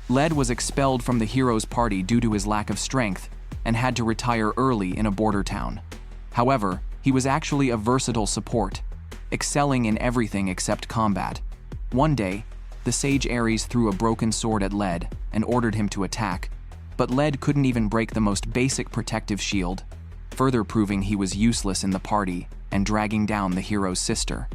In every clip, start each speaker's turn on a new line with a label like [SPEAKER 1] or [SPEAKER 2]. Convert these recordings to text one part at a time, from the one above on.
[SPEAKER 1] Led was expelled from the hero's party due to his lack of strength and had to retire early in a border town. However, he was actually a versatile support, excelling in everything except combat. One day, the sage Ares threw a broken sword at Led and ordered him to attack, but Led couldn't even break the most basic protective shield, further proving he was useless in the party and dragging down the hero's sister.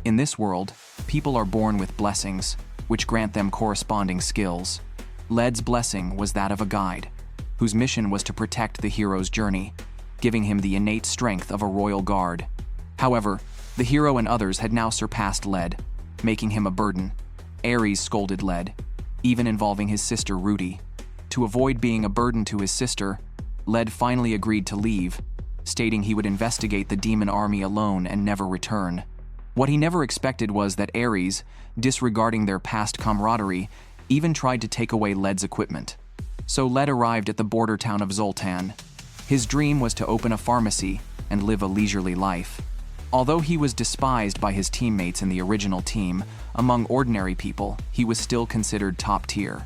[SPEAKER 1] In this world, people are born with blessings, which grant them corresponding skills. Led's blessing was that of a guide, whose mission was to protect the hero's journey, giving him the innate strength of a royal guard. However, the hero and others had now surpassed Led, making him a burden. Ares scolded Led, even involving his sister Ruti. To avoid being a burden to his sister, Led finally agreed to leave, stating he would investigate the demon army alone and never return. What he never expected was that Ares, disregarding their past camaraderie, even tried to take away Led's equipment. So Led arrived at the border town of Zultan. His dream was to open a pharmacy and live a leisurely life. Although he was despised by his teammates in the original team, among ordinary people, he was still considered top tier.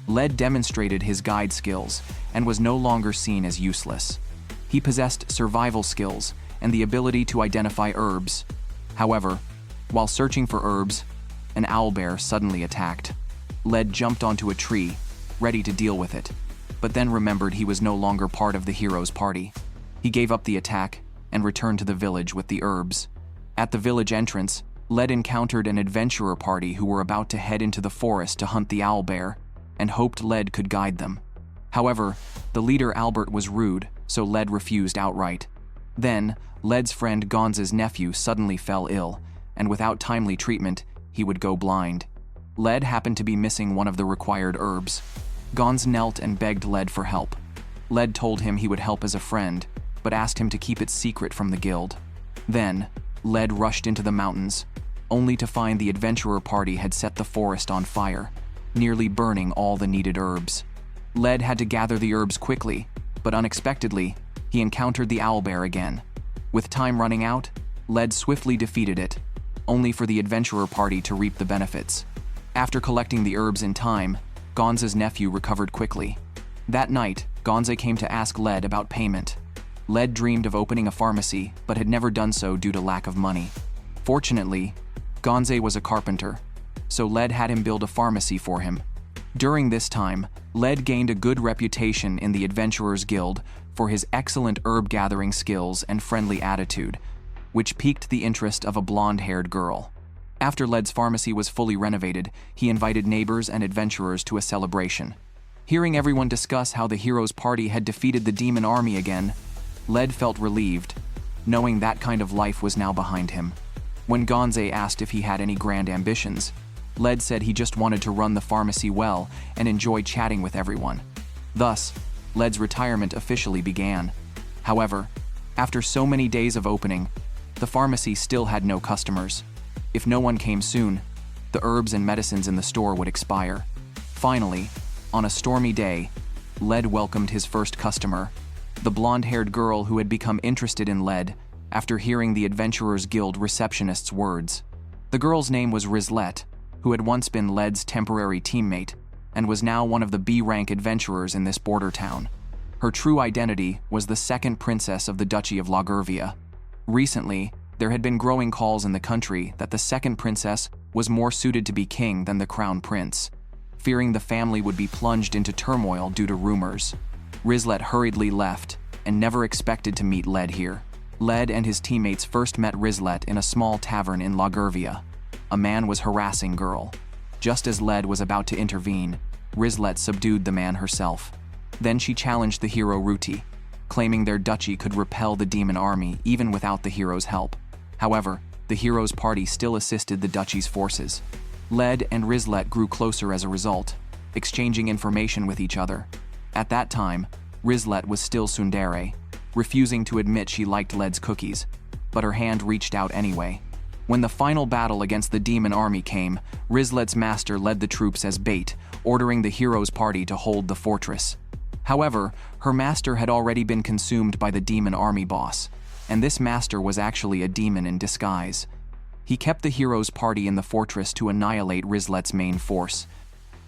[SPEAKER 1] Led demonstrated his guide skills and was no longer seen as useless. He possessed survival skills and the ability to identify herbs. However, while searching for herbs, an owlbear suddenly attacked. Led jumped onto a tree, ready to deal with it, but then remembered he was no longer part of the hero's party. He gave up the attack and returned to the village with the herbs. At the village entrance, Led encountered an adventurer party who were about to head into the forest to hunt the owlbear, and hoped Led could guide them. However, the leader Albert was rude, so Led refused outright. Then, Led's friend Gonza's nephew suddenly fell ill, and without timely treatment, he would go blind. Led happened to be missing one of the required herbs. Gonz knelt and begged Led for help. Led told him he would help as a friend, but asked him to keep it secret from the guild. Then, Led rushed into the mountains, only to find the adventurer party had set the forest on fire, nearly burning all the needed herbs. Led had to gather the herbs quickly, but unexpectedly, he encountered the owlbear again. With time running out, Led swiftly defeated it, only for the adventurer party to reap the benefits. After collecting the herbs in time, Gonza's nephew recovered quickly. That night, Gonza came to ask Led about payment. Led dreamed of opening a pharmacy, but had never done so due to lack of money. Fortunately, Gonza was a carpenter, so Led had him build a pharmacy for him. During this time, Led gained a good reputation in the Adventurers Guild for his excellent herb-gathering skills and friendly attitude, which piqued the interest of a blonde-haired girl. After Led's pharmacy was fully renovated, he invited neighbors and adventurers to a celebration. Hearing everyone discuss how the hero's party had defeated the demon army again, Led felt relieved, knowing that kind of life was now behind him. When Gonza asked if he had any grand ambitions, Led said he just wanted to run the pharmacy well and enjoy chatting with everyone. Thus, Led's retirement officially began. However, after so many days of opening, the pharmacy still had no customers. If no one came soon, the herbs and medicines in the store would expire. Finally, on a stormy day, Led welcomed his first customer, the blonde-haired girl who had become interested in Led after hearing the Adventurers Guild receptionist's words. The girl's name was Rizlet, who had once been Led's temporary teammate and was now one of the B-rank adventurers in this border town. Her true identity was the second princess of the Duchy of Lagurvia. Recently, there had been growing calls in the country that the second princess was more suited to be king than the crown prince. Fearing the family would be plunged into turmoil due to rumors, Rizlet hurriedly left and never expected to meet Led here. Led and his teammates first met Rizlet in a small tavern in Lagurvia. A man was harassing girl. Just as Led was about to intervene, Rizlet subdued the man herself. Then she challenged the hero Ruti, claiming their duchy could repel the demon army even without the hero's help. However, the hero's party still assisted the duchy's forces. Led and Rizlet grew closer as a result, exchanging information with each other. At that time, Rizlet was still tsundere, refusing to admit she liked Led's cookies, but her hand reached out anyway. When the final battle against the demon army came, Rizlet's master led the troops as bait, ordering the hero's party to hold the fortress. However, her master had already been consumed by the demon army boss, and this master was actually a demon in disguise. He kept the hero's party in the fortress to annihilate Rizlet's main force.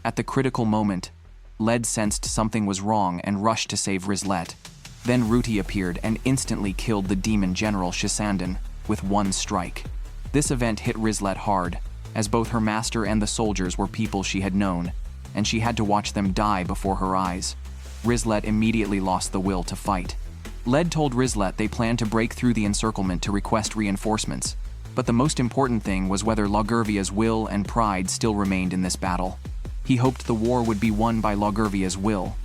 [SPEAKER 1] At the critical moment, Led sensed something was wrong and rushed to save Rizlet. Then Ruti appeared and instantly killed the demon general Shisandan with one strike. This event hit Rizlet hard, as both her master and the soldiers were people she had known, and she had to watch them die before her eyes. Rizlet immediately lost the will to fight. Led told Rizlet they planned to break through the encirclement to request reinforcements, but the most important thing was whether Lagurvia's will and pride still remained in this battle. He hoped the war would be won by Lagurvia's will,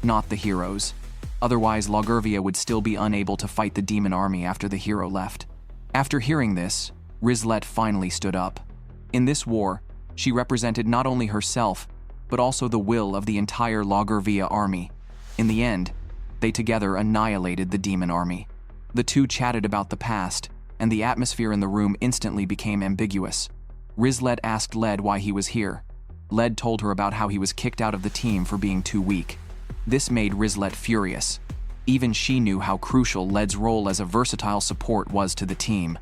[SPEAKER 1] not the heroes. Otherwise, Lagurvia would still be unable to fight the demon army after the hero left. After hearing this, Rizlet finally stood up. In this war, she represented not only herself, but also the will of the entire Lagurvia army. In the end, they together annihilated the demon army. The two chatted about the past, and the atmosphere in the room instantly became ambiguous. Rizlet asked Led why he was here. Led told her about how he was kicked out of the team for being too weak. This made Rizlet furious. Even she knew how crucial Led's role as a versatile support was to the team.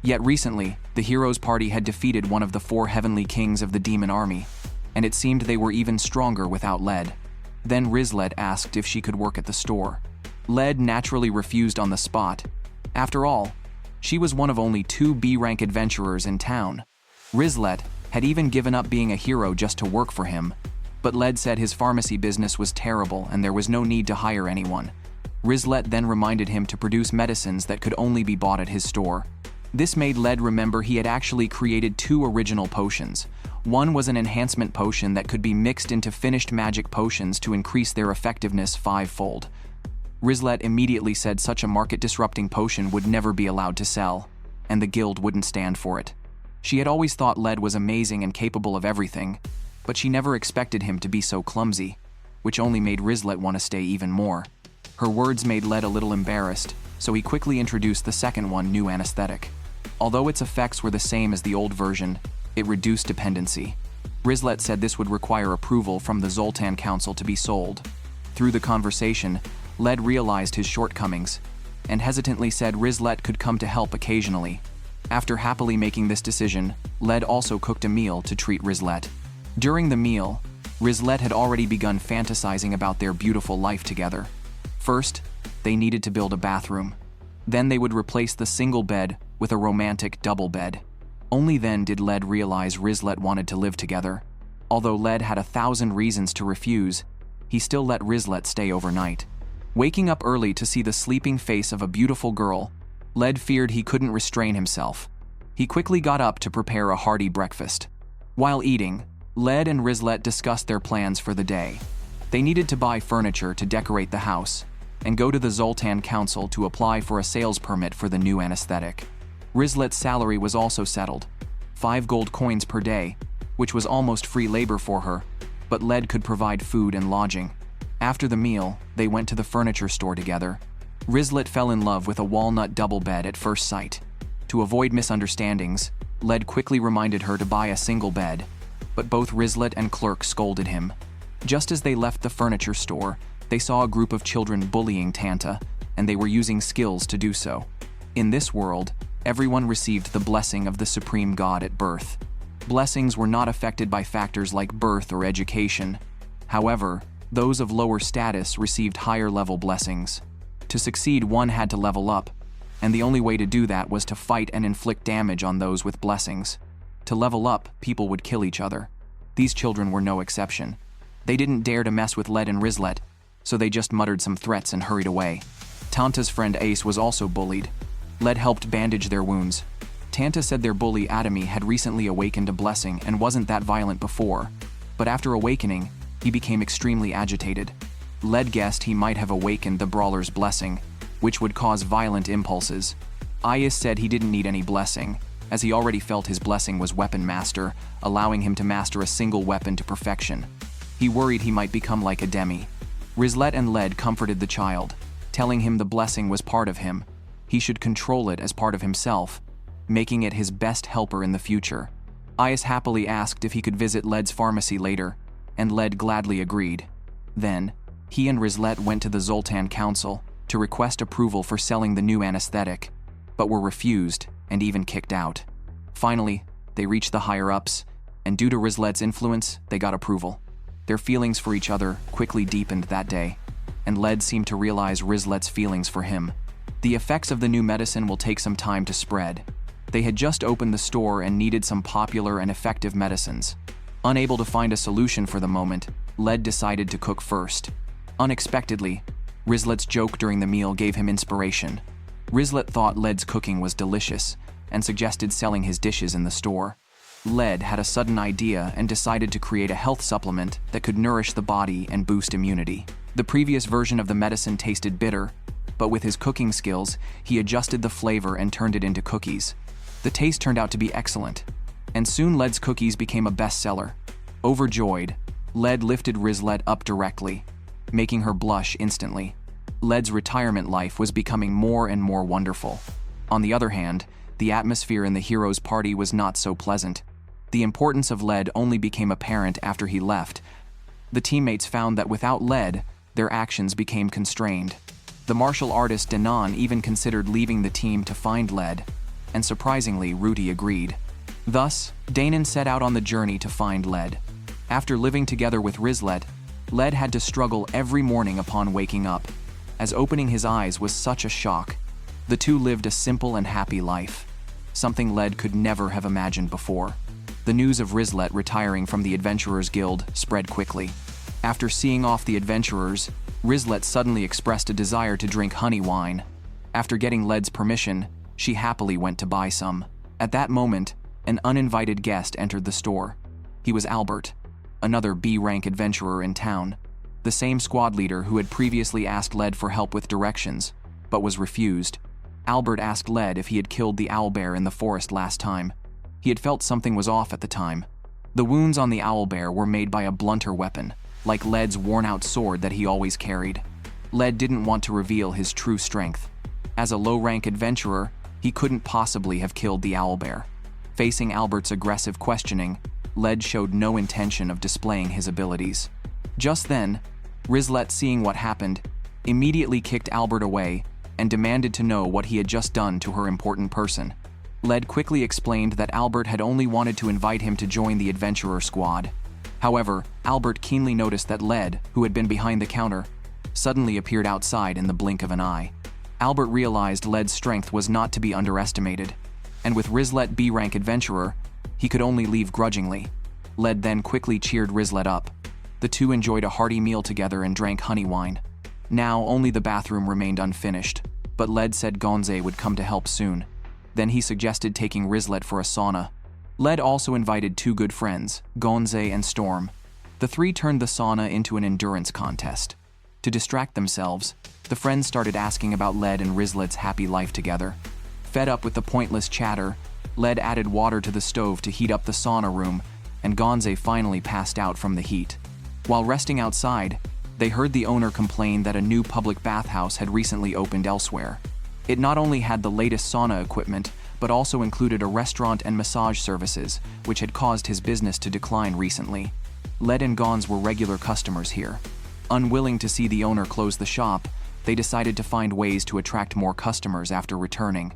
[SPEAKER 1] Yet recently, the heroes' party had defeated one of the 4 heavenly kings of the demon army, and it seemed they were even stronger without Led. Then Rizlet asked if she could work at the store. Led naturally refused on the spot. After all, she was one of only 2 B-rank adventurers in town. Rizlet had even given up being a hero just to work for him, but Led said his pharmacy business was terrible and there was no need to hire anyone. Rizlet then reminded him to produce medicines that could only be bought at his store. This made Led remember he had actually created 2 original potions. One was an enhancement potion that could be mixed into finished magic potions to increase their effectiveness 5-fold. Rizlet immediately said such a market-disrupting potion would never be allowed to sell, and the guild wouldn't stand for it. She had always thought Led was amazing and capable of everything, but she never expected him to be so clumsy, which only made Rizlet want to stay even more. Her words made Led a little embarrassed, so he quickly introduced the second one, new anesthetic. Although its effects were the same as the old version, it reduced dependency. Rizlet said this would require approval from the Zultan Council to be sold. Through the conversation, Led realized his shortcomings, and hesitantly said Rizlet could come to help occasionally. After happily making this decision, Led also cooked a meal to treat Rizlet. During the meal, Rizlet had already begun fantasizing about their beautiful life together. First, they needed to build a bathroom. Then they would replace the single bed with a romantic double bed. Only then did Led realize Rizlet wanted to live together. Although Led had 1,000 reasons to refuse, he still let Rizlet stay overnight. Waking up early to see the sleeping face of a beautiful girl, Led feared he couldn't restrain himself. He quickly got up to prepare a hearty breakfast. While eating, Led and Rizlet discussed their plans for the day. They needed to buy furniture to decorate the house, and go to the Zultan Council to apply for a sales permit for the new anesthetic. Rizlet's salary was also settled, 5 gold coins per day, which was almost free labor for her, but Led could provide food and lodging. After the meal, they went to the furniture store together. Rizlet fell in love with a walnut double bed at first sight. To avoid misunderstandings, Led quickly reminded her to buy a single bed, but both Rizlet and Clerk scolded him. Just as they left the furniture store, they saw a group of children bullying Tanta, and they were using skills to do so. In this world, everyone received the blessing of the Supreme God at birth. Blessings were not affected by factors like birth or education. However, those of lower status received higher-level blessings. To succeed, one had to level up, and the only way to do that was to fight and inflict damage on those with blessings. To level up, people would kill each other. These children were no exception. They didn't dare to mess with Led and Rizlet, so they just muttered some threats and hurried away. Tanta's friend Ace was also bullied. Led helped bandage their wounds. Tanta said their bully Adami had recently awakened a blessing and wasn't that violent before, but after awakening, he became extremely agitated. Led guessed he might have awakened the brawler's blessing, which would cause violent impulses. Ayas said he didn't need any blessing, as he already felt his blessing was Weapon Master, allowing him to master a single weapon to perfection. He worried he might become like a demi. Rizlet and Led comforted the child, telling him the blessing was part of him. He should control it as part of himself, making it his best helper in the future. Ayas happily asked if he could visit Led's pharmacy later, and Led gladly agreed. Then, he and Rizlet went to the Zultan Council to request approval for selling the new anesthetic, but were refused and even kicked out. Finally, they reached the higher-ups, and due to Rizlet's influence, they got approval. Their feelings for each other quickly deepened that day, and Led seemed to realize Rizlet's feelings for him. The effects of the new medicine will take some time to spread. They had just opened the store and needed some popular and effective medicines. Unable to find a solution for the moment, Led decided to cook first. Unexpectedly, Rizlet's joke during the meal gave him inspiration. Rizlet thought Led's cooking was delicious and suggested selling his dishes in the store. Led had a sudden idea and decided to create a health supplement that could nourish the body and boost immunity. The previous version of the medicine tasted bitter, but with his cooking skills, he adjusted the flavor and turned it into cookies. The taste turned out to be excellent, and soon Led's cookies became a bestseller. Overjoyed, Led lifted Rizlet up directly, making her blush instantly. Led's retirement life was becoming more and more wonderful. On the other hand, the atmosphere in the heroes' party was not so pleasant. The importance of Led only became apparent after he left. The teammates found that without Led, their actions became constrained. The martial artist Danan even considered leaving the team to find Led, and surprisingly, Ruti agreed. Thus, Danan set out on the journey to find Led. After living together with Rizlet, Led had to struggle every morning upon waking up, as opening his eyes was such a shock. The two lived a simple and happy life, something Led could never have imagined before. The news of Rizlet retiring from the Adventurers Guild spread quickly. After seeing off the adventurers, Rizlet suddenly expressed a desire to drink honey wine. After getting Led's permission, she happily went to buy some. At that moment, an uninvited guest entered the store. He was Albert, another B-rank adventurer in town, the same squad leader who had previously asked Led for help with directions, but was refused. Albert asked Led if he had killed the owlbear in the forest last time. He had felt something was off at the time. The wounds on the owlbear were made by a blunter weapon, like Led's worn-out sword that he always carried. Led didn't want to reveal his true strength. As a low-rank adventurer, he couldn't possibly have killed the owlbear. Facing Albert's aggressive questioning, Led showed no intention of displaying his abilities. Just then, Rizlet, seeing what happened, immediately kicked Albert away and demanded to know what he had just done to her important person. Led quickly explained that Albert had only wanted to invite him to join the adventurer squad. However, Albert keenly noticed that Led, who had been behind the counter, suddenly appeared outside in the blink of an eye. Albert realized Led's strength was not to be underestimated, and with Rizlet B-rank adventurer, he could only leave grudgingly. Led then quickly cheered Rizlet up. The two enjoyed a hearty meal together and drank honey wine. Now only the bathroom remained unfinished, but Led said Gonze would come to help soon. Then he suggested taking Rizlet for a sauna. Led also invited two good friends, Gonze and Storm. The three turned the sauna into an endurance contest. To distract themselves, the friends started asking about Led and Rizlet's happy life together. Fed up with the pointless chatter, Led added water to the stove to heat up the sauna room, and Gonze finally passed out from the heat. While resting outside, they heard the owner complain that a new public bathhouse had recently opened elsewhere. It not only had the latest sauna equipment, but also included a restaurant and massage services, which had caused his business to decline recently. Led and Gonze were regular customers here. Unwilling to see the owner close the shop, they decided to find ways to attract more customers after returning.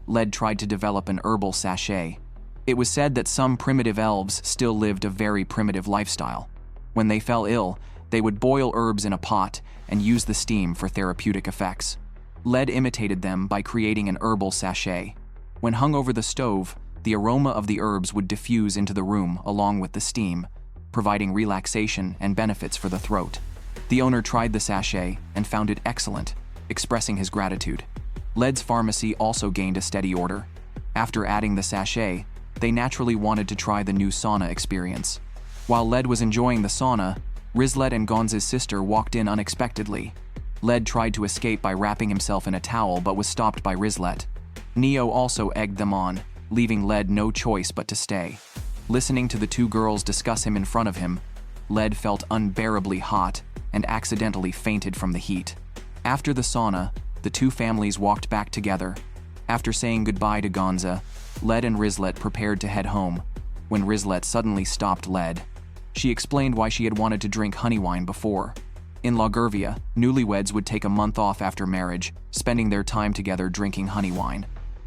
[SPEAKER 1] Led tried to develop an herbal sachet. It was said that some primitive elves still lived a very primitive lifestyle. When they fell ill, they would boil herbs in a pot and use the steam for therapeutic effects. Led imitated them by creating an herbal sachet. When hung over the stove, the aroma of the herbs would diffuse into the room along with the steam, providing relaxation and benefits for the throat. The owner tried the sachet and found it excellent, expressing his gratitude. Led's pharmacy also gained a steady order. After adding the sachet, they naturally wanted to try the new sauna experience. While Led was enjoying the sauna, Rizlet and Gonze's sister walked in unexpectedly. Led tried to escape by wrapping himself in a towel but was stopped by Rizlet. Neo also egged them on, leaving Led no choice but to stay. Listening to the two girls discuss him in front of him, Led felt unbearably hot and accidentally fainted from the heat. After the sauna, the two families walked back together. After saying goodbye to Gonze, Led and Rizlet prepared to head home, when Rizlet suddenly stopped Led. She explained why she had wanted to drink honey wine before. In Lagurvia, newlyweds would take a month off after marriage, spending their time together drinking honey wine.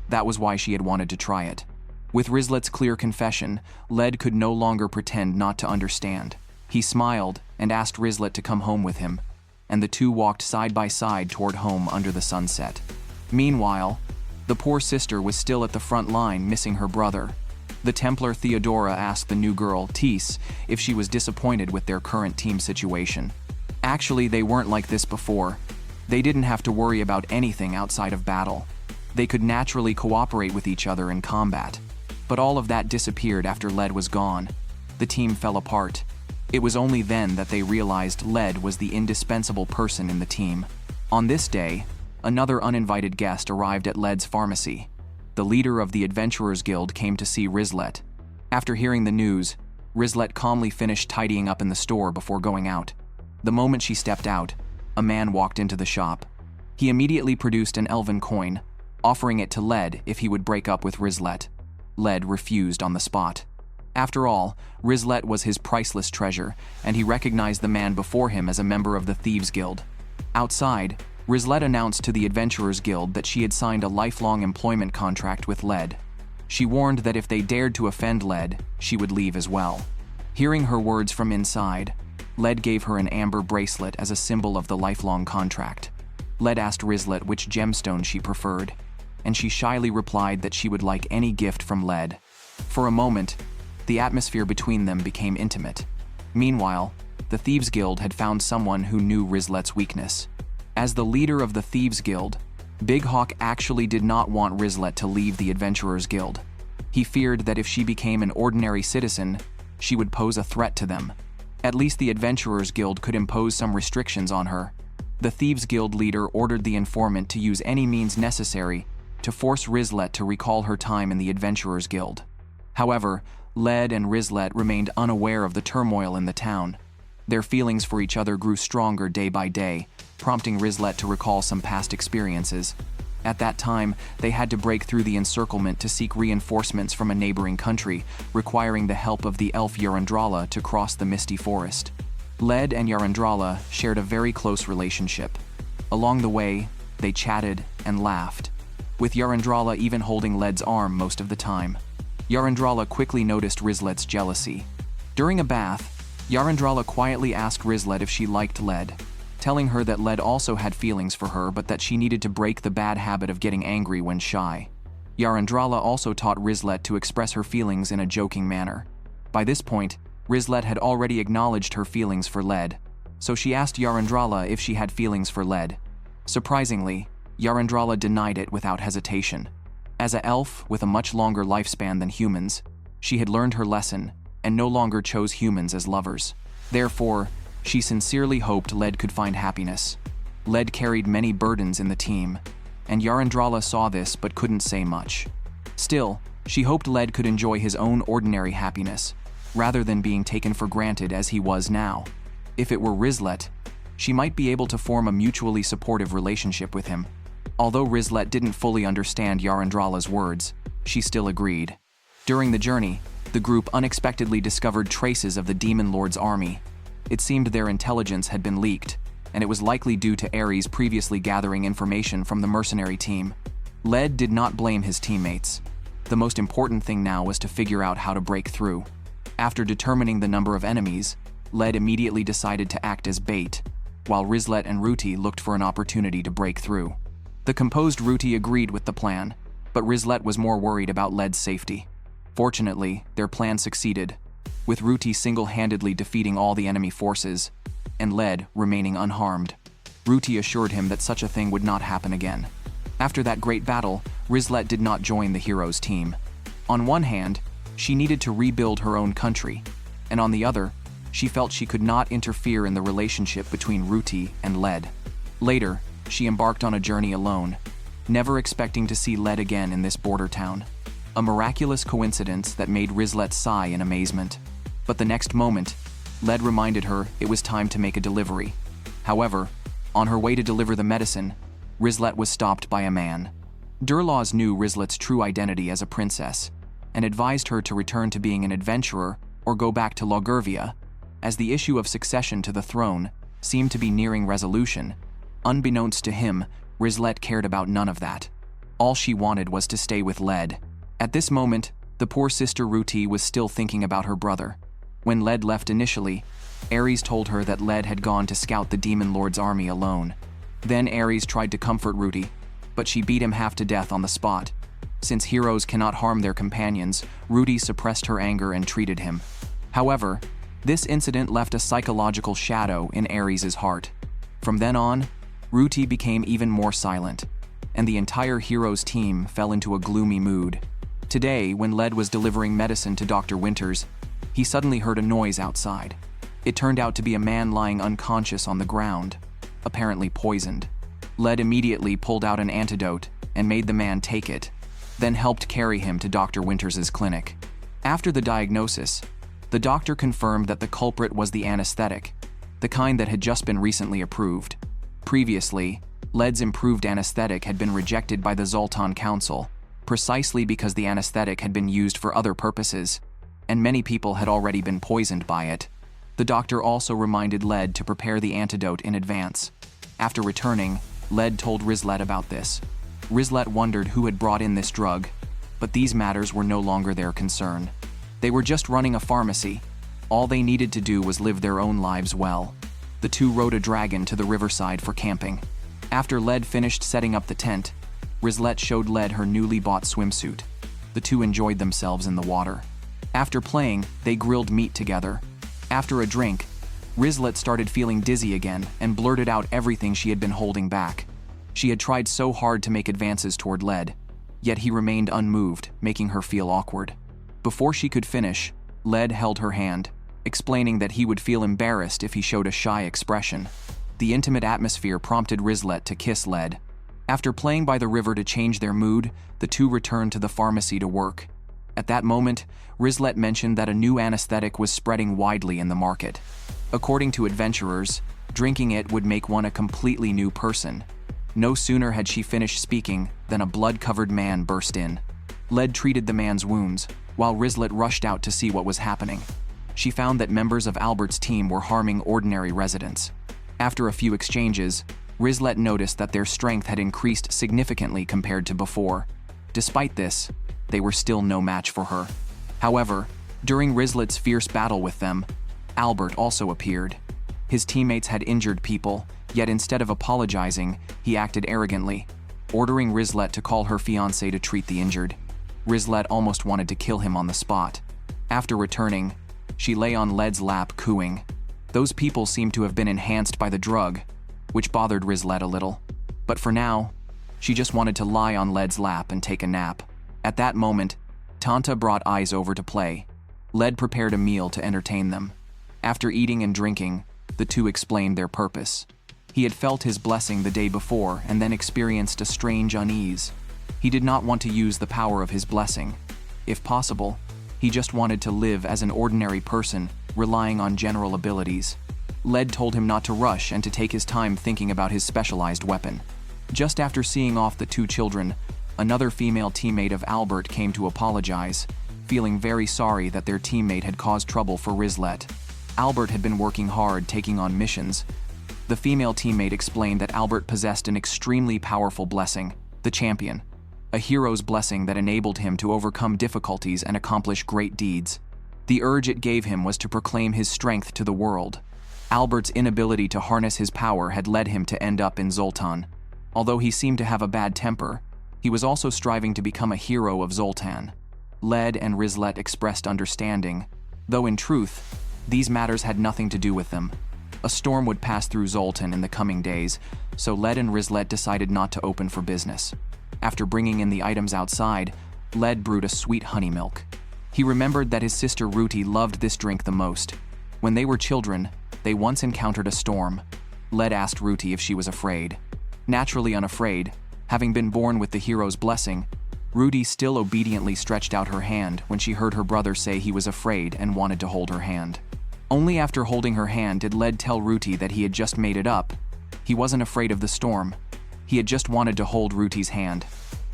[SPEAKER 1] That was why she had wanted to try it. With Rizlet's clear confession, Led could no longer pretend not to understand. He smiled and asked Rizlet to come home with him, and the two walked side by side toward home under the sunset. Meanwhile, the poor sister was still at the front line missing her brother. The Templar Theodora asked the new girl, Thieves, if she was disappointed with their current team situation. Actually, they weren't like this before. They didn't have to worry about anything outside of battle. They could naturally cooperate with each other in combat. But all of that disappeared after Led was gone. The team fell apart. It was only then that they realized Led was the indispensable person in the team. On this day, another uninvited guest arrived at Led's pharmacy. The leader of the Adventurers Guild came to see Rizlet. After hearing the news, Rizlet calmly finished tidying up in the store before going out. The moment she stepped out, a man walked into the shop. He immediately produced an elven coin, offering it to Led if he would break up with Rizlet. Led refused on the spot. After all, Rizlet was his priceless treasure, and he recognized the man before him as a member of the Thieves Guild. Outside, Rizlet announced to the Adventurers Guild that she had signed a lifelong employment contract with Led. She warned that if they dared to offend Led, she would leave as well. Hearing her words from inside, Led gave her an amber bracelet as a symbol of the lifelong contract. Led asked Rizlet which gemstone she preferred, and she shyly replied that she would like any gift from Led. For a moment, the atmosphere between them became intimate. Meanwhile, the Thieves Guild had found someone who knew Rizlet's weakness. As the leader of the Thieves Guild, Big Hawk actually did not want Rizlet to leave the Adventurers Guild. He feared that if she became an ordinary citizen, she would pose a threat to them. At least the Adventurers Guild could impose some restrictions on her. The Thieves Guild leader ordered the informant to use any means necessary to force Rizlet to recall her time in the Adventurers Guild. However, Led and Rizlet remained unaware of the turmoil in the town. Their feelings for each other grew stronger day by day, prompting Rizlet to recall some past experiences. At that time, they had to break through the encirclement to seek reinforcements from a neighboring country, requiring the help of the elf Yarandrala to cross the misty forest. Led and Yarandrala shared a very close relationship. Along the way, they chatted and laughed, with Yarandrala even holding Led's arm most of the time. Yarandrala quickly noticed Rizlet's jealousy. During a bath, Yarandrala quietly asked Rizlet if she liked Led, telling her that Led also had feelings for her but that she needed to break the bad habit of getting angry when shy. Yarandrala also taught Rizlet to express her feelings in a joking manner. By this point, Rizlet had already acknowledged her feelings for Led, so she asked Yarandrala if she had feelings for Led. Surprisingly, Yarandrala denied it without hesitation. As an elf with a much longer lifespan than humans, she had learned her lesson and no longer chose humans as lovers. Therefore, she sincerely hoped Led could find happiness. Led carried many burdens in the team, and Yarandrala saw this but couldn't say much. Still, she hoped Led could enjoy his own ordinary happiness, rather than being taken for granted as he was now. If it were Rizlet, she might be able to form a mutually supportive relationship with him. Although Rizlet didn't fully understand Yarandrala's words, she still agreed. During the journey, the group unexpectedly discovered traces of the Demon Lord's army. It seemed their intelligence had been leaked, and it was likely due to Ares previously gathering information from the mercenary team. Led did not blame his teammates. The most important thing now was to figure out how to break through. After determining the number of enemies, Led immediately decided to act as bait, while Rizlet and Ruti looked for an opportunity to break through. The composed Ruti agreed with the plan, but Rizlet was more worried about Led's safety. Fortunately, their plan succeeded, with Ruti single-handedly defeating all the enemy forces, and Led remaining unharmed. Ruti assured him that such a thing would not happen again. After that great battle, Rizlet did not join the heroes' team. On one hand, she needed to rebuild her own country, and on the other, she felt she could not interfere in the relationship between Ruti and Led. Later, she embarked on a journey alone, never expecting to see Led again in this border town. A miraculous coincidence that made Rizlet sigh in amazement. But the next moment, Led reminded her it was time to make a delivery. However, on her way to deliver the medicine, Rizlet was stopped by a man. Durlaus knew Rizlet's true identity as a princess, and advised her to return to being an adventurer or go back to Logurvia, as the issue of succession to the throne seemed to be nearing resolution. Unbeknownst to him, Rizlet cared about none of that. All she wanted was to stay with Led. At this moment, the poor sister Ruti was still thinking about her brother. When Led left initially, Ares told her that Led had gone to scout the Demon Lord's army alone. Then Ares tried to comfort Ruti, but she beat him half to death on the spot. Since heroes cannot harm their companions, Ruti suppressed her anger and treated him. However, this incident left a psychological shadow in Ares' heart. From then on, Ruti became even more silent, and the entire heroes team fell into a gloomy mood. Today, when Led was delivering medicine to Dr. Winters, he suddenly heard a noise outside. It turned out to be a man lying unconscious on the ground, apparently poisoned. Led immediately pulled out an antidote and made the man take it, then helped carry him to Dr. Winters' clinic. After the diagnosis, the doctor confirmed that the culprit was the anesthetic, the kind that had just been recently approved. Previously, Led's improved anesthetic had been rejected by the Zultan Council, precisely because the anesthetic had been used for other purposes, and many people had already been poisoned by it. The doctor also reminded Led to prepare the antidote in advance. After returning, Led told Rizlet about this. Rizlet wondered who had brought in this drug, but these matters were no longer their concern. They were just running a pharmacy. All they needed to do was live their own lives well. The two rode a dragon to the riverside for camping. After Led finished setting up the tent, Rizlet showed Led her newly bought swimsuit. The two enjoyed themselves in the water. After playing, they grilled meat together. After a drink, Rizlet started feeling dizzy again and blurted out everything she had been holding back. She had tried so hard to make advances toward Led, yet he remained unmoved, making her feel awkward. Before she could finish, Led held her hand, explaining that he would feel embarrassed if he showed a shy expression. The intimate atmosphere prompted Rizlet to kiss Led. After playing by the river to change their mood, the two returned to the pharmacy to work. At that moment, Rizlet mentioned that a new anesthetic was spreading widely in the market. According to adventurers, drinking it would make one a completely new person. No sooner had she finished speaking than a blood-covered man burst in. Led treated the man's wounds, while Rizlet rushed out to see what was happening. She found that members of Albert's team were harming ordinary residents. After a few exchanges, Rizlet noticed that their strength had increased significantly compared to before. Despite this, they were still no match for her. However, during Rizlet's fierce battle with them, Albert also appeared. His teammates had injured people, yet instead of apologizing, he acted arrogantly, ordering Rizlet to call her fiancé to treat the injured. Rizlet almost wanted to kill him on the spot. After returning, she lay on Led's lap cooing. Those people seemed to have been enhanced by the drug, which bothered Rizlet a little. But for now, she just wanted to lie on Led's lap and take a nap. At that moment, Tanta brought Eyes over to play. Led prepared a meal to entertain them. After eating and drinking, the two explained their purpose. He had felt his blessing the day before and then experienced a strange unease. He did not want to use the power of his blessing. If possible, he just wanted to live as an ordinary person, relying on general abilities. Led told him not to rush and to take his time thinking about his specialized weapon. Just after seeing off the two children, another female teammate of Albert came to apologize, feeling very sorry that their teammate had caused trouble for Rizlet. Albert had been working hard taking on missions. The female teammate explained that Albert possessed an extremely powerful blessing, the Champion, a hero's blessing that enabled him to overcome difficulties and accomplish great deeds. The urge it gave him was to proclaim his strength to the world. Albert's inability to harness his power had led him to end up in Zultan. Although he seemed to have a bad temper, he was also striving to become a hero of Zultan. Led and Rizlet expressed understanding, though in truth, these matters had nothing to do with them. A storm would pass through Zultan in the coming days, so Led and Rizlet decided not to open for business. After bringing in the items outside, Led brewed a sweet honey milk. He remembered that his sister Ruti loved this drink the most. When they were children, they once encountered a storm. Led asked Ruti if she was afraid. Naturally unafraid, having been born with the hero's blessing, Ruti still obediently stretched out her hand when she heard her brother say he was afraid and wanted to hold her hand. Only after holding her hand did Led tell Ruti that he had just made it up. He wasn't afraid of the storm. He had just wanted to hold Ruti's hand.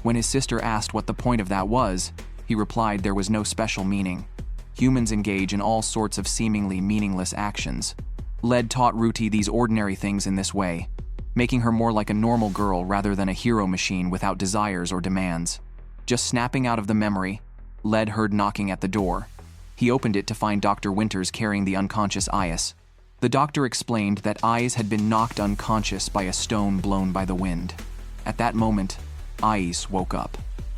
[SPEAKER 1] When his sister asked what the point of that was, he replied there was no special meaning. Humans engage in all sorts of seemingly meaningless actions. Led taught Ruti these ordinary things in this way, making her more like a normal girl rather than a hero machine without desires or demands. Just snapping out of the memory, Led heard knocking at the door. He opened it to find Dr. Winters carrying the unconscious Ias. The doctor explained that Ais had been knocked unconscious by a stone blown by the wind. At that moment, Ais woke up.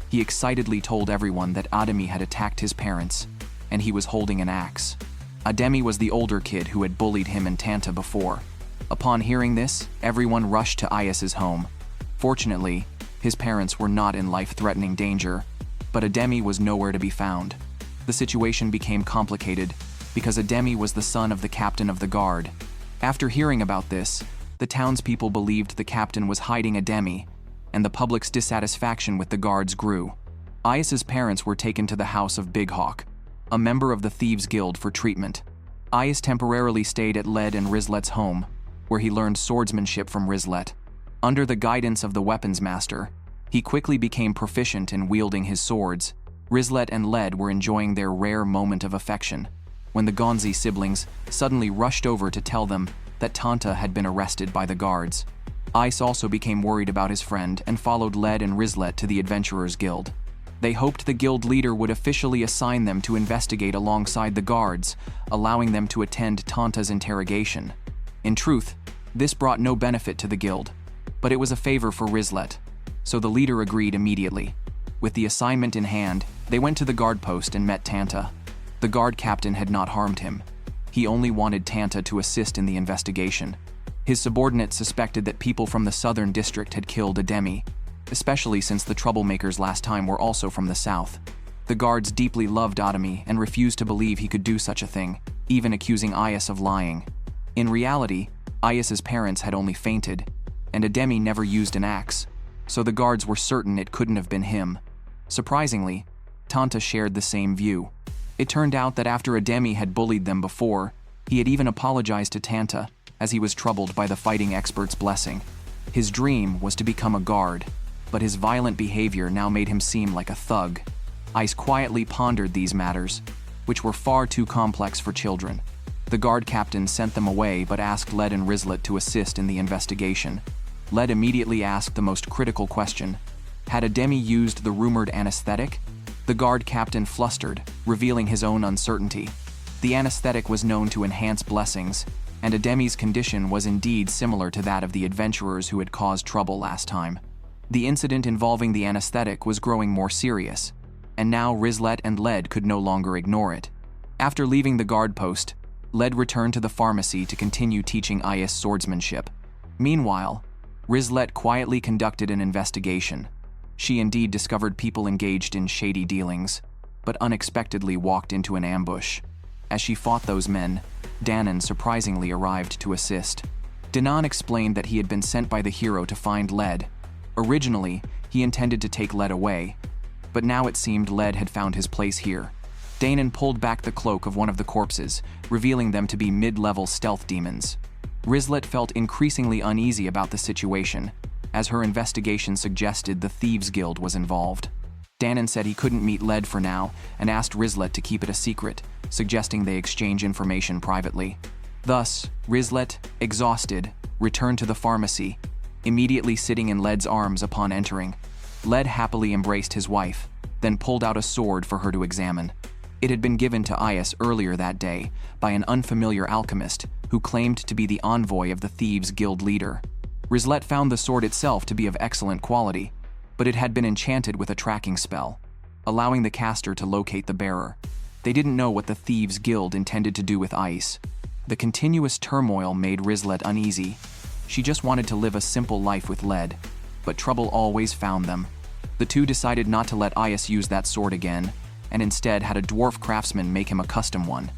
[SPEAKER 1] He excitedly told everyone that Ademi had attacked his parents, and he was holding an axe. Ademi was the older kid who had bullied him and Tanta before. Upon hearing this, everyone rushed to Ais's home. Fortunately, his parents were not in life-threatening danger, but Ademi was nowhere to be found. The situation became complicated because Ademi was the son of the captain of the guard. After hearing about this, the townspeople believed the captain was hiding Ademi, and the public's dissatisfaction with the guards grew. Ais's parents were taken to the house of Big Hawk, a member of the Thieves Guild, for treatment. Ais temporarily stayed at Led and Rizlet's home, where he learned swordsmanship from Rizlet. Under the guidance of the weapons master, he quickly became proficient in wielding his swords. Rizlet and Led were enjoying their rare moment of affection when the Gonzi siblings suddenly rushed over to tell them that Tanta had been arrested by the guards. Ais also became worried about his friend and followed Led and Rizlet to the Adventurers Guild. They hoped the guild leader would officially assign them to investigate alongside the guards, allowing them to attend Tanta's interrogation. In truth, this brought no benefit to the guild, but it was a favor for Rizlet, so the leader agreed immediately. With the assignment in hand, they went to the guard post and met Tanta. The guard captain had not harmed him. He only wanted Tanta to assist in the investigation. His subordinates suspected that people from the southern district had killed Ademi, especially since the troublemakers last time were also from the south. The guards deeply loved Ademi and refused to believe he could do such a thing, even accusing Ais of lying. In reality, Ais's parents had only fainted, and Ademi never used an axe, so the guards were certain it couldn't have been him. Surprisingly, Tanta shared the same view. It turned out that after Ademi had bullied them before, he had even apologized to Tanta, as he was troubled by the fighting expert's blessing. His dream was to become a guard, but his violent behavior now made him seem like a thug. Ais quietly pondered these matters, which were far too complex for children. The guard captain sent them away but asked Led and Rizlet to assist in the investigation. Led immediately asked the most critical question: had Ademi used the rumored anesthetic? The guard captain flustered, revealing his own uncertainty. The anesthetic was known to enhance blessings, and Ademi's condition was indeed similar to that of the adventurers who had caused trouble last time. The incident involving the anesthetic was growing more serious, and now Rizlet and Led could no longer ignore it. After leaving the guard post, Led returned to the pharmacy to continue teaching Ais swordsmanship. Meanwhile, Rizlet quietly conducted an investigation. She indeed discovered people engaged in shady dealings, but unexpectedly walked into an ambush. As she fought those men, Danon surprisingly arrived to assist. Danon explained that he had been sent by the hero to find Led. Originally, he intended to take Led away, but now it seemed Led had found his place here. Danon pulled back the cloak of one of the corpses, revealing them to be mid-level stealth demons. Rizlet felt increasingly uneasy about the situation, as her investigation suggested the Thieves Guild was involved. Danon said he couldn't meet Led for now and asked Rizlet to keep it a secret, suggesting they exchange information privately. Thus, Rizlet, exhausted, returned to the pharmacy, immediately sitting in Led's arms upon entering. Led happily embraced his wife, then pulled out a sword for her to examine. It had been given to Ais earlier that day by an unfamiliar alchemist who claimed to be the envoy of the Thieves Guild leader. Rizlet found the sword itself to be of excellent quality, but it had been enchanted with a tracking spell, allowing the caster to locate the bearer. They didn't know what the Thieves Guild intended to do with Ais. The continuous turmoil made Rizlet uneasy. She just wanted to live a simple life with Led, but trouble always found them. The two decided not to let Ais use that sword again, and instead had a dwarf craftsman make him a custom one.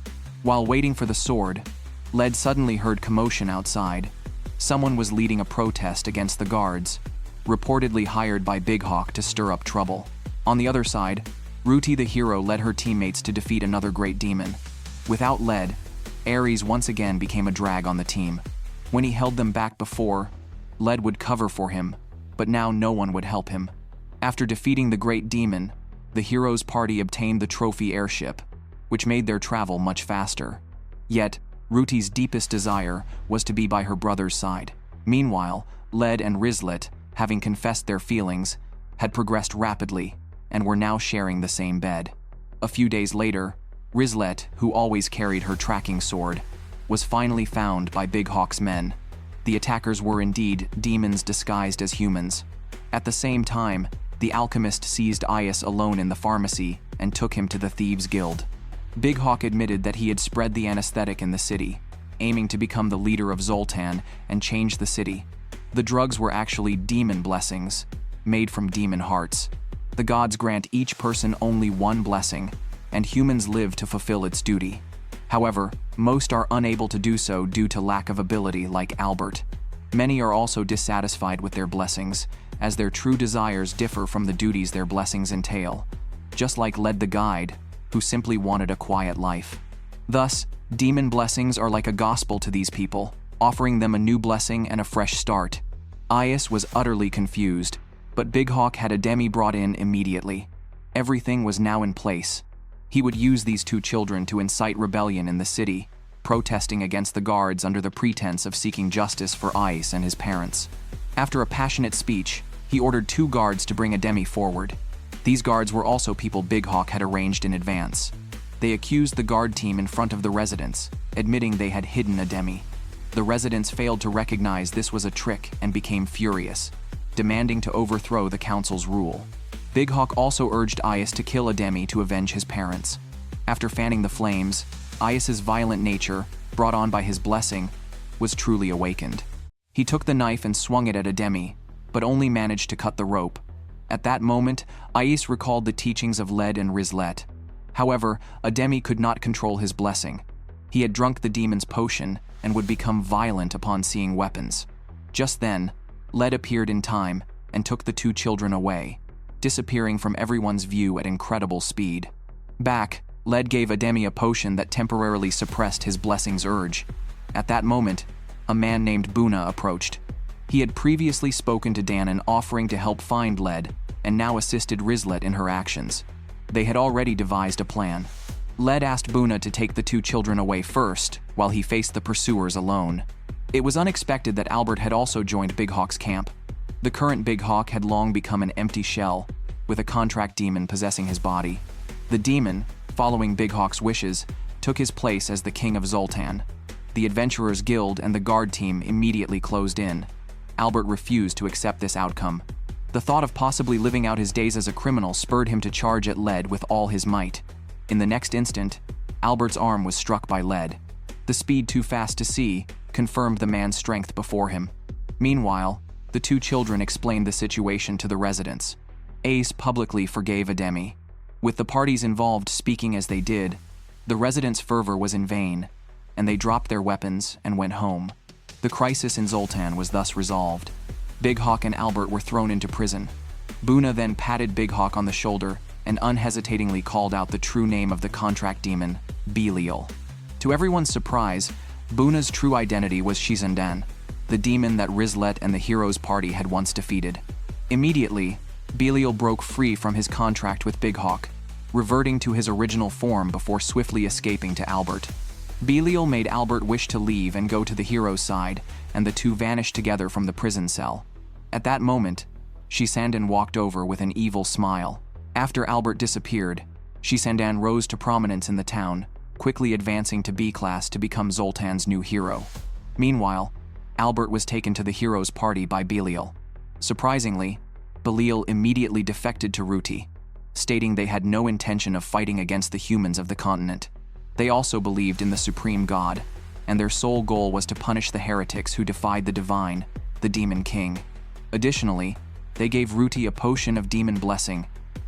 [SPEAKER 1] While waiting for the sword, Led suddenly heard commotion outside. Someone was leading a protest against the guards, reportedly hired by Big Hawk to stir up trouble. On the other side, Ruti the hero led her teammates to defeat another great demon. Without Led, Ares once again became a drag on the team. When he held them back before, Led would cover for him, but now no one would help him. After defeating the great demon, the hero's party obtained the trophy airship, which made their travel much faster. Yet, Ruti's deepest desire was to be by her brother's side. Meanwhile, Led and Rizlet, having confessed their feelings, had progressed rapidly and were now sharing the same bed. A few days later, Rizlet, who always carried her tracking sword, was finally found by Big Hawk's men. The attackers were indeed demons disguised as humans. At the same time, the alchemist seized Aias alone in the pharmacy and took him to the Thieves Guild. Big Hawk admitted that he had spread the anesthetic in the city, aiming to become the leader of Zultan and change the city. The drugs were actually demon blessings, made from demon hearts. The gods grant each person only one blessing, and humans live to fulfill its duty. However, most are unable to do so due to lack of ability, like Albert. Many are also dissatisfied with their blessings, as their true desires differ from the duties their blessings entail, just like Led the Guide, who simply wanted a quiet life. Thus, demon blessings are like a gospel to these people, offering them a new blessing and a fresh start. Aias was utterly confused, but Big Hawk had a demi brought in immediately. Everything was now in place. He would use these two children to incite rebellion in the city, protesting against the guards under the pretense of seeking justice for Aias and his parents. After a passionate speech, he ordered 2 guards to bring a demi forward. These guards were also people Big Hawk had arranged in advance. They accused the guard team in front of the residents, admitting they had hidden a demi. The residents failed to recognize this was a trick and became furious, demanding to overthrow the council's rule. Big Hawk also urged Aias to kill a demi to avenge his parents. After fanning the flames, Aias's violent nature, brought on by his blessing, was truly awakened. He took the knife and swung it at a demi, but only managed to cut the rope. At that moment, Aias recalled the teachings of Led and Rizlet. However, a demi could not control his blessing. He had drunk the demon's potion and would become violent upon seeing weapons. Just then, Led appeared in time and took the 2 children away, disappearing from everyone's view at incredible speed. Back, Led gave a demi a potion that temporarily suppressed his blessing's urge. At that moment, a man named Buna approached. He had previously spoken to Danon offering to help find Led, and now assisted Rizlet in her actions. They had already devised a plan. Led asked Buna to take the 2 children away first, while he faced the pursuers alone. It was unexpected that Albert had also joined Big Hawk's camp. The current Big Hawk had long become an empty shell, with a contract demon possessing his body. The demon, following Big Hawk's wishes, took his place as the king of Zultan. The Adventurers Guild and the guard team immediately closed in. Albert refused to accept this outcome. The thought of possibly living out his days as a criminal spurred him to charge at Led with all his might. In the next instant, Albert's arm was struck by Led. The speed too fast to see confirmed the man's strength before him. Meanwhile, the 2 children explained the situation to the residents. Ace publicly forgave Ademi. With the parties involved speaking as they did, the residents' fervor was in vain, and they dropped their weapons and went home. The crisis in Zultan was thus resolved. Big Hawk and Albert were thrown into prison. Buna then patted Big Hawk on the shoulder and unhesitatingly called out the true name of the contract demon, Belial. To everyone's surprise, Buna's true identity was Shizandan, the demon that Rizlet and the heroes' party had once defeated. Immediately, Belial broke free from his contract with Big Hawk, reverting to his original form before swiftly escaping to Albert. Belial made Albert wish to leave and go to the hero's side, and the 2 vanished together from the prison cell. At that moment, Shisandan walked over with an evil smile. After Albert disappeared, Shisandan rose to prominence in the town, quickly advancing to B-class to become Zultan's new hero. Meanwhile, Albert was taken to the hero's party by Belial. Surprisingly, Belial immediately defected to Ruti, stating they had no intention of fighting against the humans of the continent. They also believed in the supreme god, and their sole goal was to punish the heretics who defied the divine, the Demon King. Additionally, they gave Ruti a potion of demon blessing.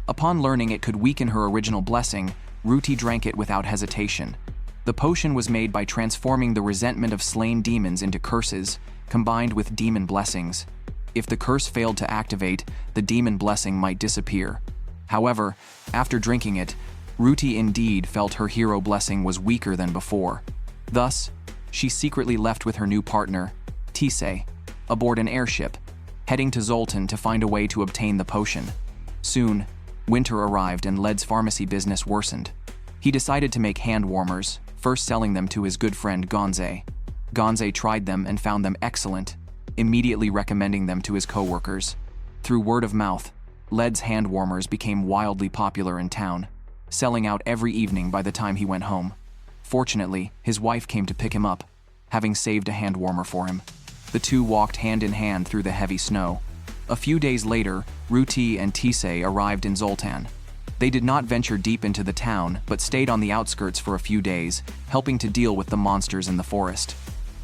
[SPEAKER 1] Upon learning it could weaken her original blessing, Ruti drank it without hesitation. The potion was made by transforming the resentment of slain demons into curses, combined with demon blessings. If the curse failed to activate, the demon blessing might disappear. However, after drinking it, Ruti indeed felt her hero blessing was weaker than before. Thus, she secretly left with her new partner, Tisei, aboard an airship, heading to Zultan to find a way to obtain the potion. Soon, winter arrived and Led's pharmacy business worsened. He decided to make hand warmers, first selling them to his good friend Gonze. Gonze tried them and found them excellent, immediately recommending them to his co-workers. Through word of mouth, Led's hand warmers became wildly popular in town, selling out every evening by the time he went home. Fortunately, his wife came to pick him up, having saved a hand warmer for him. The two walked hand in hand through the heavy snow. A few days later, Ruti and Thieves arrived in Zultan. They did not venture deep into the town, but stayed on the outskirts for a few days, helping to deal with the monsters in the forest.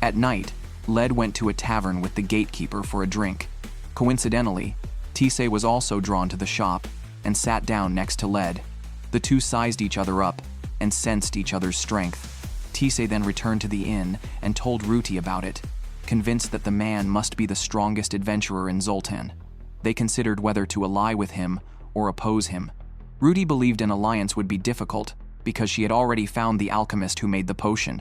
[SPEAKER 1] At night, Led went to a tavern with the gatekeeper for a drink. Coincidentally, Thieves was also drawn to the shop and sat down next to Led. The two sized each other up and sensed each other's strength. Thieves then returned to the inn and told Ruti about it, convinced that the man must be the strongest adventurer in Zultan. They considered whether to ally with him or oppose him. Ruti believed an alliance would be difficult because she had already found the alchemist who made the potion,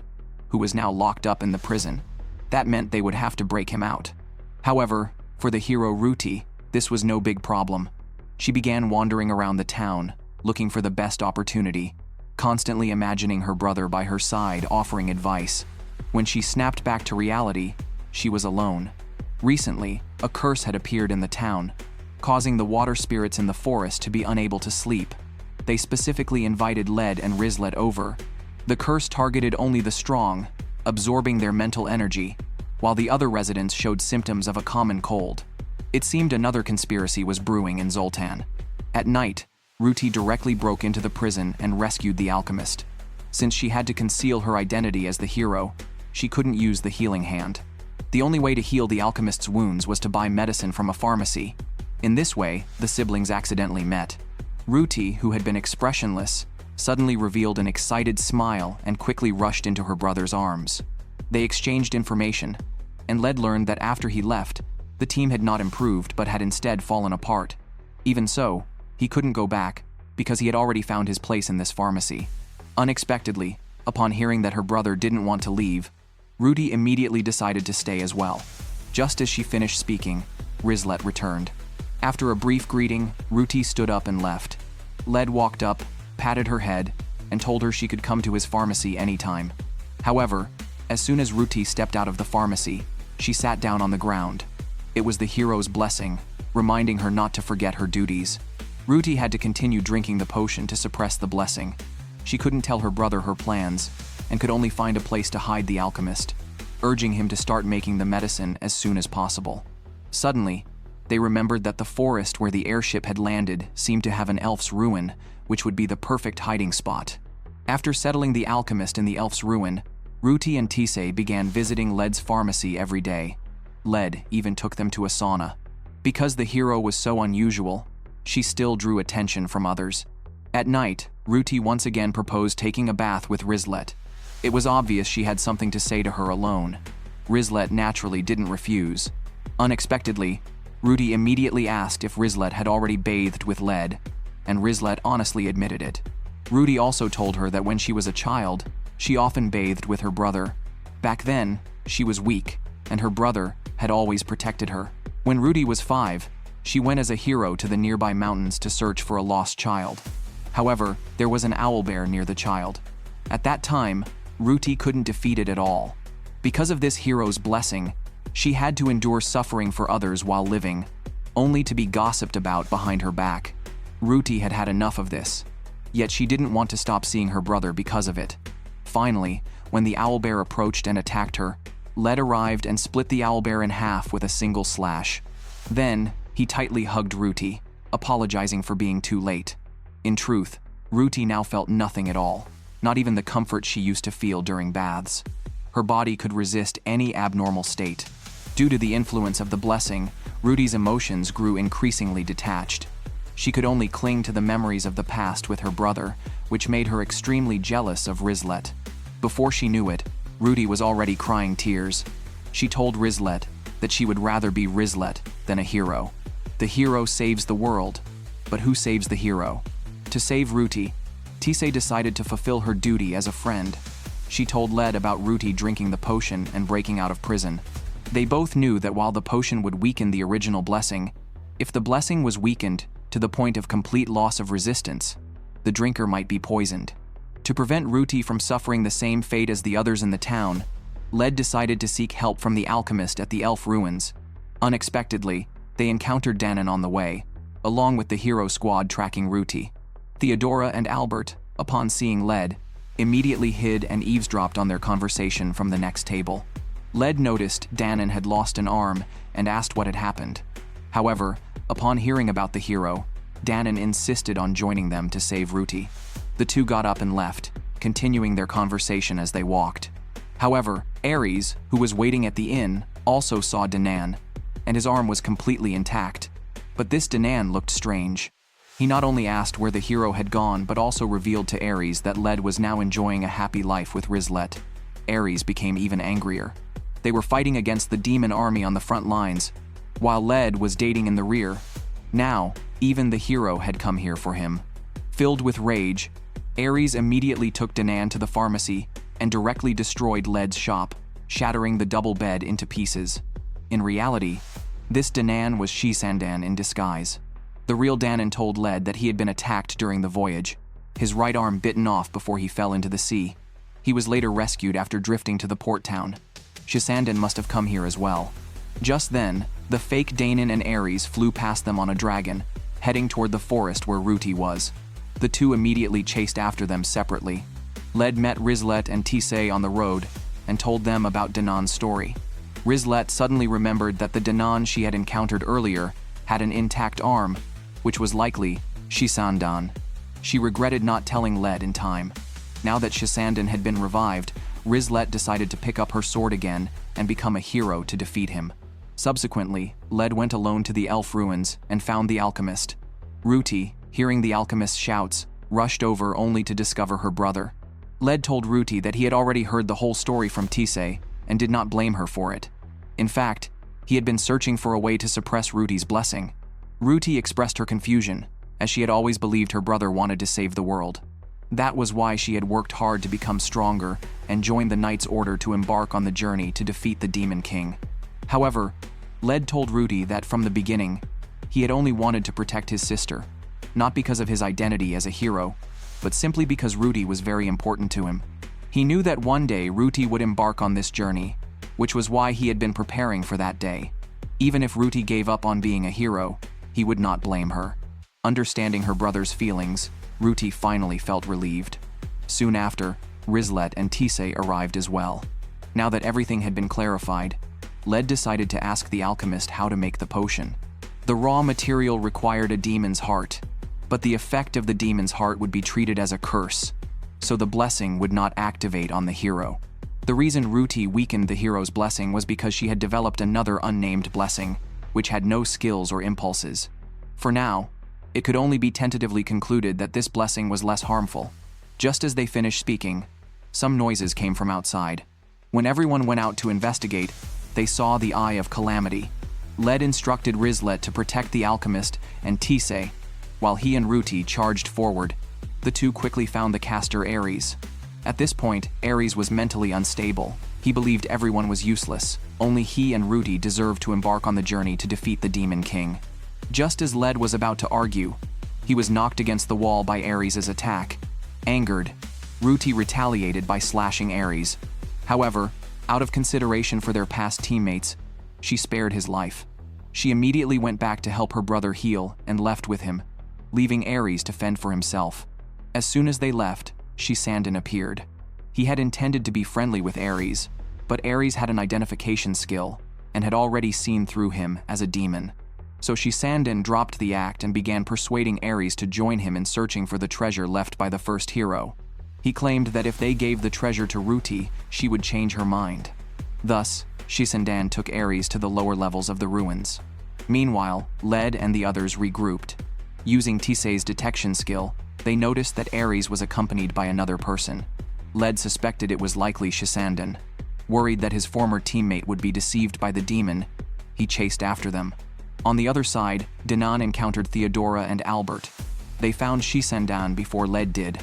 [SPEAKER 1] who was now locked up in the prison. That meant they would have to break him out. However, for the hero Ruti, this was no big problem. She began wandering around the town, looking for the best opportunity, constantly imagining her brother by her side offering advice. When she snapped back to reality, she was alone. Recently, a curse had appeared in the town, causing the water spirits in the forest to be unable to sleep. They specifically invited Led and Rizlet over. The curse targeted only the strong, absorbing their mental energy, while the other residents showed symptoms of a common cold. It seemed another conspiracy was brewing in Zultan. At night, Ruti directly broke into the prison and rescued the alchemist. Since she had to conceal her identity as the hero, she couldn't use the healing hand. The only way to heal the alchemist's wounds was to buy medicine from a pharmacy. In this way, the siblings accidentally met. Ruti, who had been expressionless, suddenly revealed an excited smile and quickly rushed into her brother's arms. They exchanged information, and Led learned that after he left, the team had not improved but had instead fallen apart. Even so, he couldn't go back because he had already found his place in this pharmacy. Unexpectedly, upon hearing that her brother didn't want to leave, Ruti immediately decided to stay as well. Just as she finished speaking, Rizlet returned. After a brief greeting, Ruti stood up and left. Led walked up, patted her head, and told her she could come to his pharmacy anytime. However, as soon as Ruti stepped out of the pharmacy, she sat down on the ground. It was the hero's blessing, reminding her not to forget her duties. Ruti had to continue drinking the potion to suppress the blessing. She couldn't tell her brother her plans, and could only find a place to hide the alchemist, urging him to start making the medicine as soon as possible. Suddenly, they remembered that the forest where the airship had landed seemed to have an elf's ruin, which would be the perfect hiding spot. After settling the alchemist in the elf's ruin, Ruti and Thieves began visiting Led's pharmacy every day. Led even took them to a sauna. Because the hero was so unusual, she still drew attention from others. At night, Ruti once again proposed taking a bath with Rizlet. It was obvious she had something to say to her alone. Rizlet naturally didn't refuse. Unexpectedly, Ruti immediately asked if Rizlet had already bathed with Led, and Rizlet honestly admitted it. Ruti also told her that when she was a child, she often bathed with her brother. Back then, she was weak, and her brother had always protected her. When Ruti was 5, she went as a hero to the nearby mountains to search for a lost child. However, there was an owlbear near the child. At that time, Ruti couldn't defeat it at all. Because of this hero's blessing, she had to endure suffering for others while living, only to be gossiped about behind her back. Ruti had had enough of this, yet she didn't want to stop seeing her brother because of it. Finally, when the owlbear approached and attacked her, Led arrived and split the owlbear in half with a single slash. Then, he tightly hugged Ruti, apologizing for being too late. In truth, Ruti now felt nothing at all, not even the comfort she used to feel during baths. Her body could resist any abnormal state. Due to the influence of the blessing, Ruti's emotions grew increasingly detached. She could only cling to the memories of the past with her brother, which made her extremely jealous of Rizlet. Before she knew it, Ruti was already crying tears. She told Rizlet that she would rather be Rizlet than a hero. The hero saves the world, but who saves the hero? To save Ruti, Thieves decided to fulfill her duty as a friend. She told Led about Ruti drinking the potion and breaking out of prison. They both knew that while the potion would weaken the original blessing, if the blessing was weakened to the point of complete loss of resistance, the drinker might be poisoned. To prevent Ruti from suffering the same fate as the others in the town, Led decided to seek help from the alchemist at the elf ruins. Unexpectedly, they encountered Danon on the way, along with the hero squad tracking Ruti. Theodora and Albert, upon seeing Led, immediately hid and eavesdropped on their conversation from the next table. Led noticed Danon had lost an arm and asked what had happened. However, upon hearing about the hero, Danon insisted on joining them to save Ruti. The two got up and left, continuing their conversation as they walked. However, Ares, who was waiting at the inn, also saw Danon, and his arm was completely intact. But this Danon looked strange. He not only asked where the hero had gone, but also revealed to Ares that Led was now enjoying a happy life with Rizlet. Ares became even angrier. They were fighting against the demon army on the front lines, while Led was dating in the rear. Now, even the hero had come here for him. Filled with rage, Ares immediately took Danon to the pharmacy and directly destroyed Led's shop, shattering the double bed into pieces. In reality, this Danon was Shisandan in disguise. The real Danon told Led that he had been attacked during the voyage, his right arm bitten off before he fell into the sea. He was later rescued after drifting to the port town. Shisandan must have come here as well. Just then, the fake Danon and Ares flew past them on a dragon, heading toward the forest where Ruti was. The two immediately chased after them separately. Led met Rizlet and Tisay on the road and told them about Danon's story. Rizlet suddenly remembered that the Danon she had encountered earlier had an intact arm, which was likely Shisandan. She regretted not telling Led in time. Now that Shisandan had been revived, Rizlet decided to pick up her sword again and become a hero to defeat him. Subsequently, Led went alone to the elf ruins and found the alchemist. Ruti, hearing the alchemist's shouts, rushed over only to discover her brother. Led told Ruti that he had already heard the whole story from Tisay and did not blame her for it. In fact, he had been searching for a way to suppress Ruti's blessing. Ruti expressed her confusion, as she had always believed her brother wanted to save the world. That was why she had worked hard to become stronger and joined the Knight's Order to embark on the journey to defeat the Demon King. However, Led told Ruti that from the beginning, he had only wanted to protect his sister, not because of his identity as a hero, but simply because Ruti was very important to him. He knew that one day Ruti would embark on this journey, which was why he had been preparing for that day. Even if Ruti gave up on being a hero, he would not blame her. Understanding her brother's feelings, Ruti finally felt relieved. Soon after, Rizlet and Tisay arrived as well. Now that everything had been clarified, Led decided to ask the alchemist how to make the potion. The raw material required a demon's heart, but the effect of the demon's heart would be treated as a curse, so the blessing would not activate on the hero. The reason Ruti weakened the hero's blessing was because she had developed another unnamed blessing, which had no skills or impulses. For now, it could only be tentatively concluded that this blessing was less harmful. Just as they finished speaking, some noises came from outside. When everyone went out to investigate, they saw the Eye of Calamity. Led instructed Rizlet to protect the alchemist and Tisay, while he and Ruti charged forward. The two quickly found the caster Ares. At this point, Ares was mentally unstable. He believed everyone was useless. Only he and Ruti deserved to embark on the journey to defeat the Demon King. Just as Led was about to argue, he was knocked against the wall by Ares' attack. Angered, Ruti retaliated by slashing Ares. However, out of consideration for their past teammates, she spared his life. She immediately went back to help her brother heal and left with him, leaving Ares to fend for himself. As soon as they left, Shisandan appeared. He had intended to be friendly with Ares, but Ares had an identification skill and had already seen through him as a demon. So Shisandan dropped the act and began persuading Ares to join him in searching for the treasure left by the first hero. He claimed that if they gave the treasure to Ruti, she would change her mind. Thus, Shisandan took Ares to the lower levels of the ruins. Meanwhile, Led and the others regrouped. Using Tisay's detection skill, they noticed that Ares was accompanied by another person. Led suspected it was likely Shisandan. Worried that his former teammate would be deceived by the demon, he chased after them. On the other side, Danon encountered Theodora and Albert. They found Shisandan before Led did.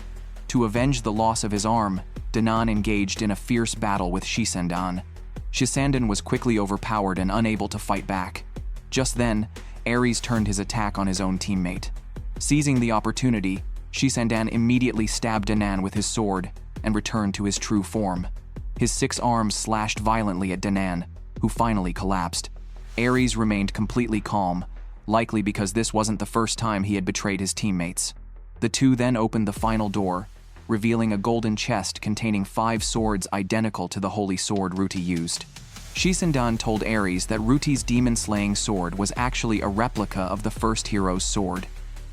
[SPEAKER 1] To avenge the loss of his arm, Danon engaged in a fierce battle with Shisandan. Shisandan was quickly overpowered and unable to fight back. Just then, Ares turned his attack on his own teammate. Seizing the opportunity, Shisandan immediately stabbed Danon with his sword and returned to his true form. His 6 arms slashed violently at Danon, who finally collapsed. Ares remained completely calm, likely because this wasn't the first time he had betrayed his teammates. The two then opened the final door, revealing a golden chest containing 5 swords identical to the holy sword Ruti used. Shisandan told Ares that Ruti's demon-slaying sword was actually a replica of the first hero's sword,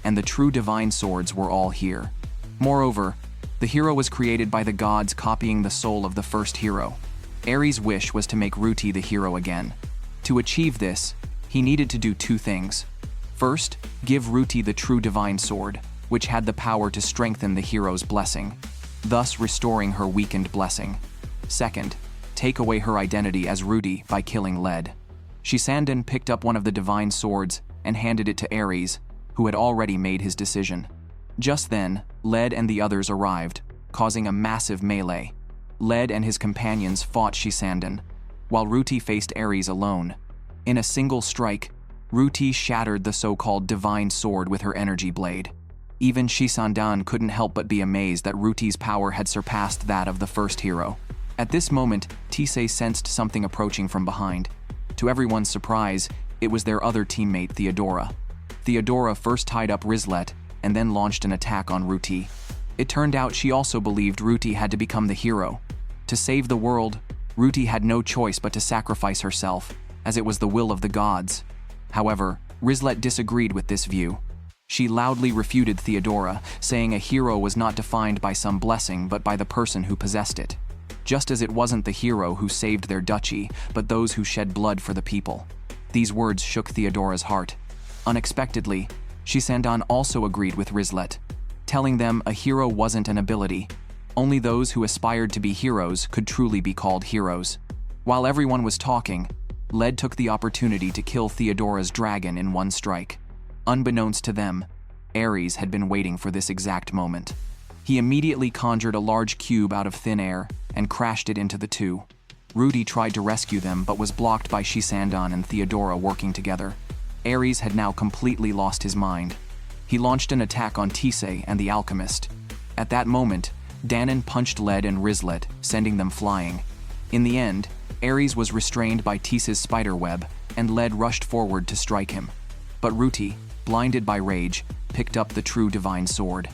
[SPEAKER 1] and the true divine swords were all here. Moreover, the hero was created by the gods copying the soul of the first hero. Ares' wish was to make Ruti the hero again. To achieve this, he needed to do two things. First, give Ruti the true divine sword, which had the power to strengthen the hero's blessing, thus restoring her weakened blessing. Second, take away her identity as Ruti by killing Led. Shisandan picked up one of the divine swords and handed it to Ares, who had already made his decision. Just then, Led and the others arrived, causing a massive melee. Led and his companions fought Shisandan, while Ruti faced Ares alone. In a single strike, Ruti shattered the so-called divine sword with her energy blade. Even Shisandan couldn't help but be amazed that Ruti's power had surpassed that of the first hero. At this moment, Tisei sensed something approaching from behind. To everyone's surprise, it was their other teammate, Theodora. Theodora first tied up Rizlet and then launched an attack on Ruti. It turned out she also believed Ruti had to become the hero. To save the world, Ruti had no choice but to sacrifice herself, as it was the will of the gods. However, Rizlet disagreed with this view. She loudly refuted Theodora, saying a hero was not defined by some blessing but by the person who possessed it. Just as it wasn't the hero who saved their duchy, but those who shed blood for the people. These words shook Theodora's heart. Unexpectedly, Shisandan also agreed with Rizlet, telling them a hero wasn't an ability. Only those who aspired to be heroes could truly be called heroes. While everyone was talking, Led took the opportunity to kill Theodora's dragon in one strike. Unbeknownst to them, Ares had been waiting for this exact moment. He immediately conjured a large cube out of thin air and crashed it into the two. Ruti tried to rescue them but was blocked by Shisandan and Theodora working together. Ares had now completely lost his mind. He launched an attack on Tisei and the alchemist. At that moment, Danon punched Led and Rizlet, sending them flying. In the end, Ares was restrained by Tisei's spiderweb, and Led rushed forward to strike him. But Ruti, blinded by rage, picked up the true divine sword.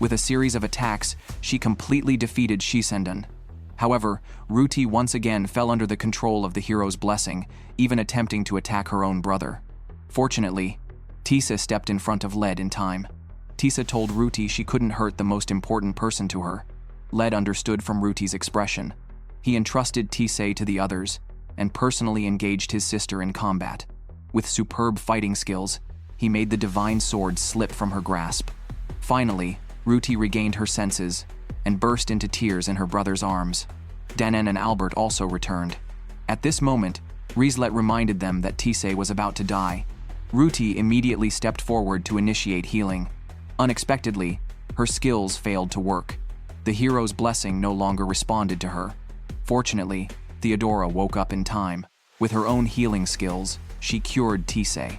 [SPEAKER 1] With a series of attacks, she completely defeated Shisandan. However, Ruti once again fell under the control of the hero's blessing, even attempting to attack her own brother. Fortunately, Tisei stepped in front of Led in time. Tisei told Ruti she couldn't hurt the most important person to her. Led understood from Ruti's expression. He entrusted Tisei to the others, and personally engaged his sister in combat. With superb fighting skills, he made the divine sword slip from her grasp. Finally, Ruti regained her senses, and burst into tears in her brother's arms. Danon and Albert also returned. At this moment, Rizlet reminded them that Tisei was about to die. Ruti immediately stepped forward to initiate healing. Unexpectedly, her skills failed to work. The hero's blessing no longer responded to her. Fortunately, Theodora woke up in time. With her own healing skills, she cured Tisei.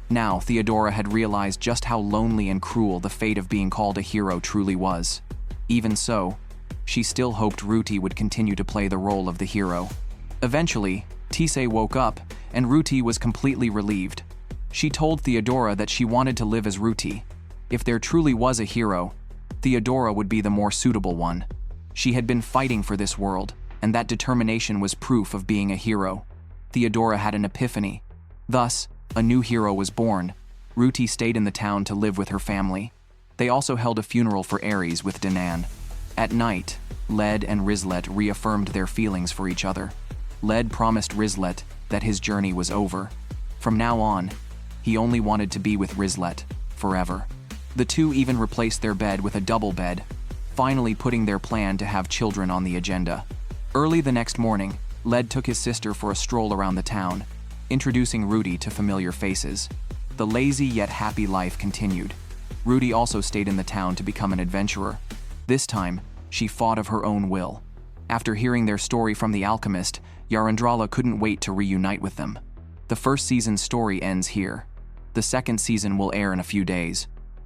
[SPEAKER 1] Now, Theodora had realized just how lonely and cruel the fate of being called a hero truly was. Even so, she still hoped Ruti would continue to play the role of the hero. Eventually, Tisei woke up, and Ruti was completely relieved. She told Theodora that she wanted to live as Ruti. If there truly was a hero, Theodora would be the more suitable one. She had been fighting for this world, and that determination was proof of being a hero. Theodora had an epiphany. Thus, a new hero was born. Ruti stayed in the town to live with her family. They also held a funeral for Ares with Danon. At night, Led and Rizlet reaffirmed their feelings for each other. Led promised Rizlet that his journey was over. From now on, he only wanted to be with Rizlet forever. The two even replaced their bed with a double bed, finally putting their plan to have children on the agenda. Early the next morning, Led took his sister for a stroll around the town, introducing Ruti to familiar faces. The lazy yet happy life continued. Ruti also stayed in the town to become an adventurer. This time, she fought of her own will. After hearing their story from the alchemist, Yarendrala couldn't wait to reunite with them. The first season's story ends here. The second season will air in a few days.